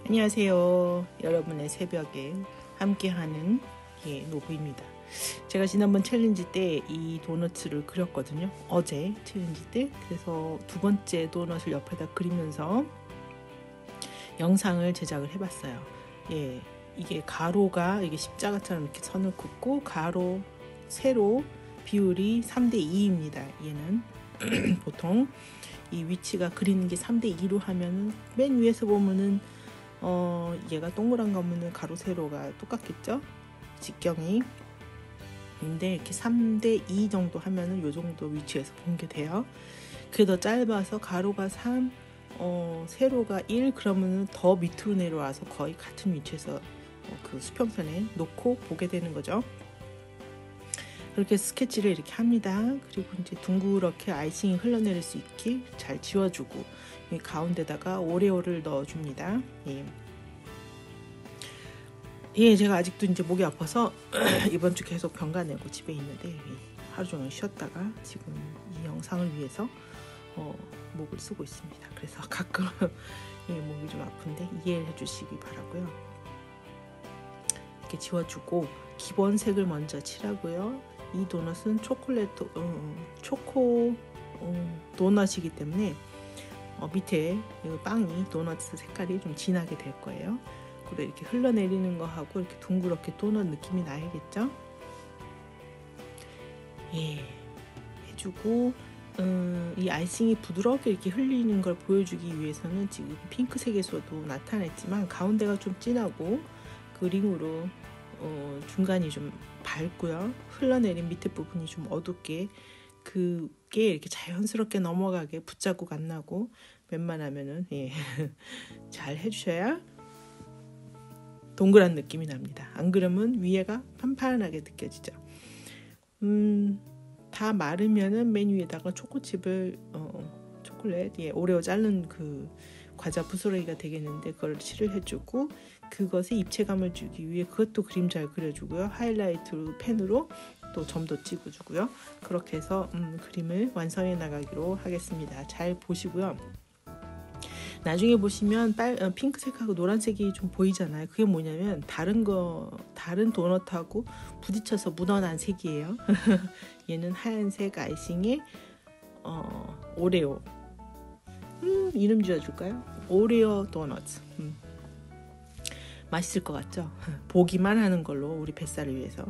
안녕하세요. 여러분의 새벽에 함께하는 노부입니다. 제가 지난번 챌린지 때 이 도너츠를 그렸거든요. 어제 챌린지 때. 그래서 두 번째 도넛을 옆에다 그리면서 영상을 제작을 해봤어요. 이게 가로가 이게 십자가처럼 이렇게 선을 긋고 가로, 세로 비율이 3대2입니다. 얘는 보통 이 위치가 그리는 게 3대2로 하면은 맨 위에서 보면은 얘가 동그란 거면은 가로 세로가 똑같겠죠? 직경이. 근데 이렇게 3대2 정도 하면은 요 정도 위치에서 본 게 돼요. 그게 더 짧아서 가로가 3, 세로가 1 그러면은 더 밑으로 내려와서 거의 같은 위치에서 그 수평선에 놓고 보게 되는 거죠. 그렇게 스케치를 이렇게 합니다. 그리고 이제 둥그렇게 아이싱이 흘러내릴 수 있게 잘 지워주고 가운데다가 오레오를 넣어줍니다. 제가 아직도 이제 목이 아파서 이번 주 계속 병가 내고 집에 있는데 하루 종일 쉬었다가 지금 이 영상을 위해서 목을 쓰고 있습니다. 그래서 가끔 목이 좀 아픈데 이해해 주시기 바라고요. 이렇게 지워주고 기본 색을 먼저 칠하고요. 이 도넛은 초코 도넛이기 때문에 밑에 빵이 도넛 색깔이 좀 진하게 될 거예요. 그리고 이렇게 흘러내리는 거 하고 이렇게 둥그렇게 도넛 느낌이 나야겠죠? 해주고 이 아이싱이 부드럽게 이렇게 흘리는 걸 보여주기 위해서는 지금 핑크색에서도 나타냈지만 가운데가 좀 진하고 그 링으로 중간이 좀 밝고요. 흘러내린 밑에 부분이 좀 어둡게 그게 이렇게 자연스럽게 넘어가게 붓자국 안 나고 웬만하면은 잘 해주셔야 동그란 느낌이 납니다. 안 그러면 위에가 판판하게 느껴지죠. 다 마르면은 맨 위에다가 초코칩을 초콜릿 오레오 자른 그 과자 부스러기가 되겠는데 그걸 칠을 해주고 그것에 입체감을 주기 위해 그것도 그림 잘 그려주고요. 하이라이트 펜으로 또 점도 찍어주고요. 그렇게 해서 그림을 완성해 나가기로 하겠습니다. 잘 보시고요. 나중에 보시면 핑크색하고 노란색이 좀 보이잖아요. 그게 뭐냐면 다른 도넛하고 부딪혀서 묻어난 색이에요. 얘는 하얀색 아이싱에 오레오. 이름 지어줄까요? 오레오 도넛. 맛있을 것 같죠? 보기만 하는 걸로 우리 뱃살을 위해서.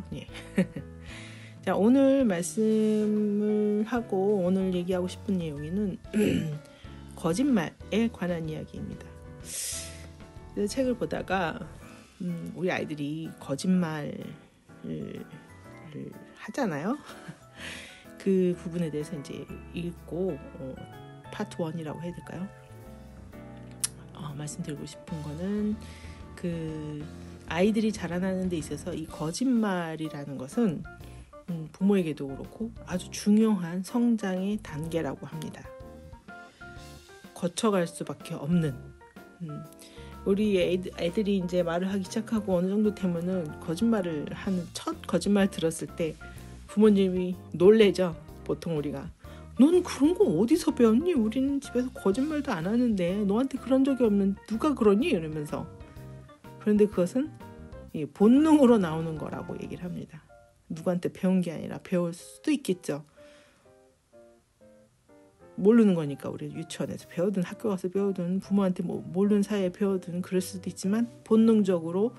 자, 오늘 말씀을 하고 오늘 얘기하고 싶은 내용에는 거짓말에 관한 이야기입니다. 책을 보다가 우리 아이들이 거짓말을 하잖아요. 그 부분에 대해서 이제 읽고 파트 1이라고 해야 될까요? 말씀드리고 싶은 거는 그 아이들이 자라나는 데 있어서 이 거짓말이라는 것은 부모에게도 그렇고 아주 중요한 성장의 단계라고 합니다. 거쳐갈 수밖에 없는 우리 애들이 이제 말을 하기 시작하고 어느 정도 되면은 거짓말을 하는 첫 거짓말 들었을 때 부모님이 놀래죠. 보통 우리가 넌 그런 거 어디서 배웠니? 우리는 집에서 거짓말도 안 하는데 너한테 그런 적이 없는 누가 그러니? 이러면서 그런데 그것은 본능으로 나오는 거라고 얘기를 합니다. 누구한테 배운 게 아니라 배울 수도 있겠죠. 모르는 거니까 우리 유치원에서 배우든 학교 가서 배우든 부모한테 모르는 사이에 배우든 그럴 수도 있지만 본능적으로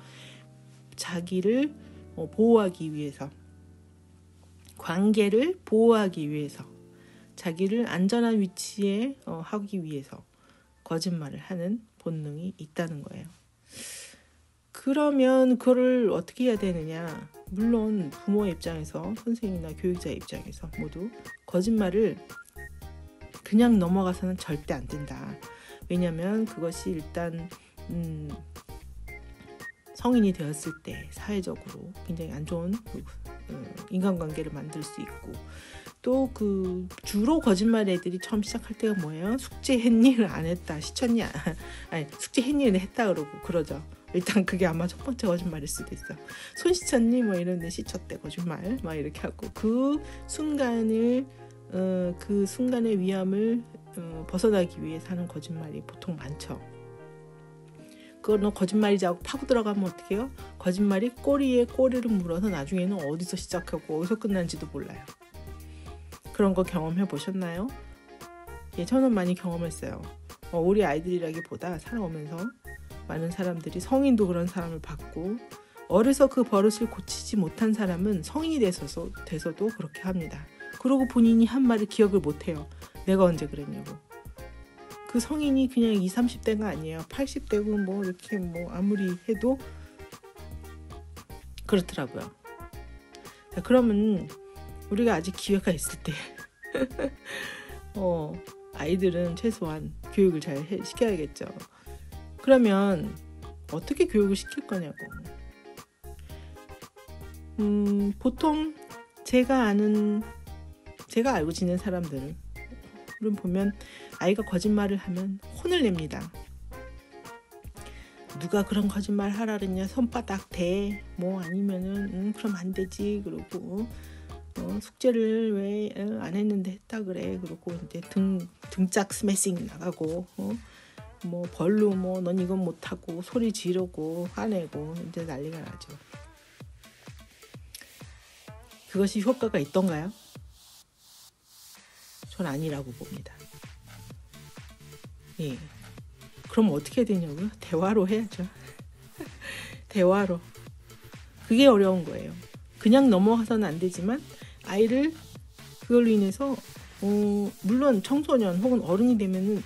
자기를 보호하기 위해서 관계를 보호하기 위해서 자기를 안전한 위치에 하기 위해서 거짓말을 하는 본능이 있다는 거예요. 그러면 그걸 어떻게 해야 되느냐? 물론 부모의 입장에서 선생님이나 교육자의 입장에서 모두 거짓말을 그냥 넘어가서는 절대 안 된다. 왜냐하면 그것이 일단 성인이 되었을 때 사회적으로 굉장히 안 좋은 인간관계를 만들 수 있고 또 그 주로 거짓말 애들이 처음 시작할 때가 뭐예요? 숙제했니? 안 했다. 시쳤니? 아니 숙제했니? 했다 그러고 그러죠. 일단 그게 아마 첫 번째 거짓말일 수도 있어. 손 씻었니? 뭐 이런데 씻었대 거짓말 막 이렇게 하고 그 순간을 그 순간의 위험을 벗어나기 위해서 하는 거짓말이 보통 많죠. 그거 너 거짓말이지 하고 파고 들어가면 어떡해요? 거짓말이 꼬리에 꼬리를 물어서 나중에는 어디서 시작하고 어디서 끝난지도 몰라요. 그런 거 경험해 보셨나요? 예, 저는 많이 경험했어요. 우리 아이들이라기보다 살아오면서 많은 사람들이, 성인도 그런 사람을 봤고, 어려서 그 버릇을 고치지 못한 사람은 성인이 돼서도 그렇게 합니다. 그러고 본인이 한 말을 기억을 못해요. 내가 언제 그랬냐고. 그 성인이 그냥 20, 30대가 아니에요. 80대고 뭐 이렇게 뭐 아무리 해도 그렇더라고요. 자, 그러면 우리가 아직 기회가 있을 때 아이들은 최소한 교육을 잘 시켜야겠죠. 그러면 어떻게 교육을 시킬 거냐고. 보통 제가 알고 지낸 사람들은 보면 아이가 거짓말을 하면 혼을 냅니다. 누가 그런 거짓말 하라 그랬냐, 손바닥 대, 뭐 아니면은 그럼 안 되지, 그러고 숙제를 왜 안 했는데 했다 그래, 그러고 이제 등짝 스매싱 나가고, 뭐 벌로 뭐 넌 이건 못하고 소리 지르고 화내고 이제 난리가 나죠. 그것이 효과가 있던가요? 전 아니라고 봅니다. 예. 그럼 어떻게 해야 되냐고요? 대화로 해야죠. 대화로. 그게 어려운 거예요. 그냥 넘어가서는 안 되지만 아이를 그걸로 인해서 물론 청소년 혹은 어른이 되면은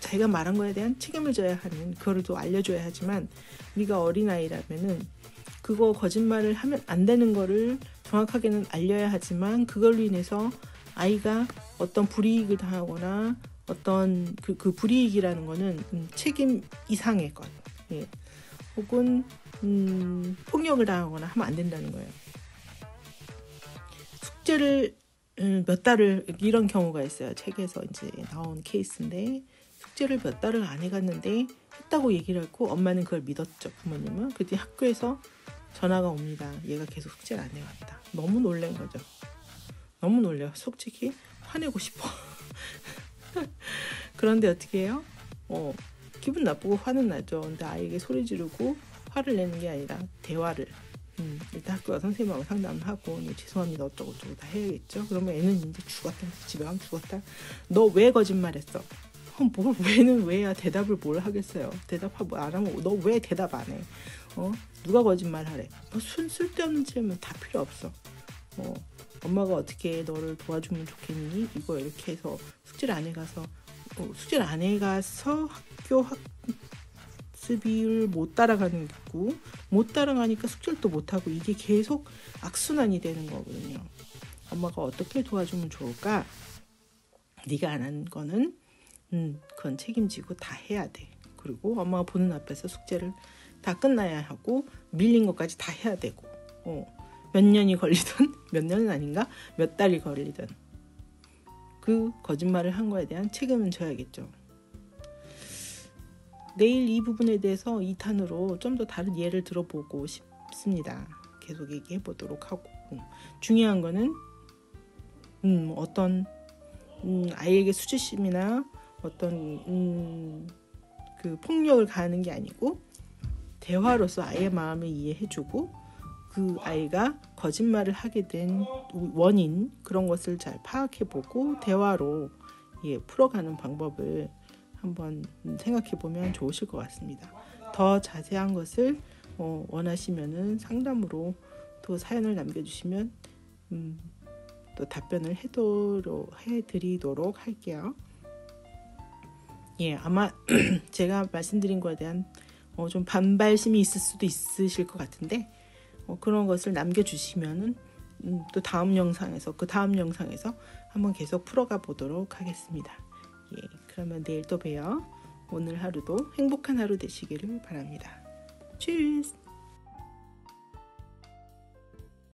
자기가 말한 거에 대한 책임을 져야 하는, 그거를 또 알려줘야 하지만, 우리가 어린아이라면은 그거 거짓말을 하면 안 되는 거를 정확하게는 알려야 하지만, 그걸로 인해서 아이가 어떤 불이익을 당하거나 어떤 그 불이익이라는 거는 책임 이상의 것, 예. 혹은 폭력을 당하거나 하면 안 된다는 거예요. 숙제를 몇 달을, 이런 경우가 있어요. 책에서 이제 나온 케이스인데, 숙제를 몇 달을 안 해갔는데 했다고 얘기를 했고, 엄마는 그걸 믿었죠, 부모님은. 그때 학교에서 전화가 옵니다. 얘가 계속 숙제를 안 해갔다. 너무 놀란 거죠. 너무 놀래요. 솔직히 화내고 싶어. 그런데 어떻게 해요? 기분 나쁘고 화는 나죠. 근데 아이에게 소리 지르고 화를 내는 게 아니라 대화를, 일단 학교 가서 선생님하고 상담하고, 죄송합니다 어쩌고 저쩌고 다 해야겠죠. 그러면 애는 이제 죽었다, 집에 가면 죽었다. 너 왜 거짓말했어? 뭘 왜는 왜야. 대답을 뭘 하겠어요. 대답하고 안 하면 너 왜 대답 안 해? 누가 거짓말하래? 쓸데없는 질문 다 필요 없어. 엄마가 어떻게 너를 도와주면 좋겠니? 이거 이렇게 해서 숙제를 안 해가서 학교 학습을 못 따라가는 거고, 못 따라가니까 숙제를 또 못하고, 이게 계속 악순환이 되는 거거든요. 엄마가 어떻게 도와주면 좋을까? 네가 안 한 거는 그건 책임지고 다 해야 돼. 그리고 엄마가 보는 앞에서 숙제를 다 끝나야 하고, 밀린 것까지 다 해야 되고, 몇 년이 걸리든, 몇 년은 아닌가? 몇 달이 걸리든 그 거짓말을 한 거에 대한 책임은 져야겠죠. 내일 이 부분에 대해서 2탄으로 좀 더 다른 예를 들어보고 싶습니다. 계속 얘기해 보도록 하고, 중요한 거는 어떤 아이에게 수치심이나 어떤 그 폭력을 가하는 게 아니고, 대화로서 아이의 마음을 이해해주고, 그 아이가 거짓말을 하게 된 원인, 그런 것을 잘 파악해보고 대화로 풀어가는 방법을 한번 생각해보면 좋으실 것 같습니다. 더 자세한 것을 원하시면은 상담으로 또 사연을 남겨주시면 또 답변을 해드리도록 할게요. 예, 아마 제가 말씀드린 거에 대한 좀 반발심이 있을 수도 있으실 것 같은데, 그런 것을 남겨주시면은 또 다음 영상에서 한번 계속 풀어가 보도록 하겠습니다. 예, 그러면 내일 또 봬요. 오늘 하루도 행복한 하루 되시기를 바랍니다. Tschüss.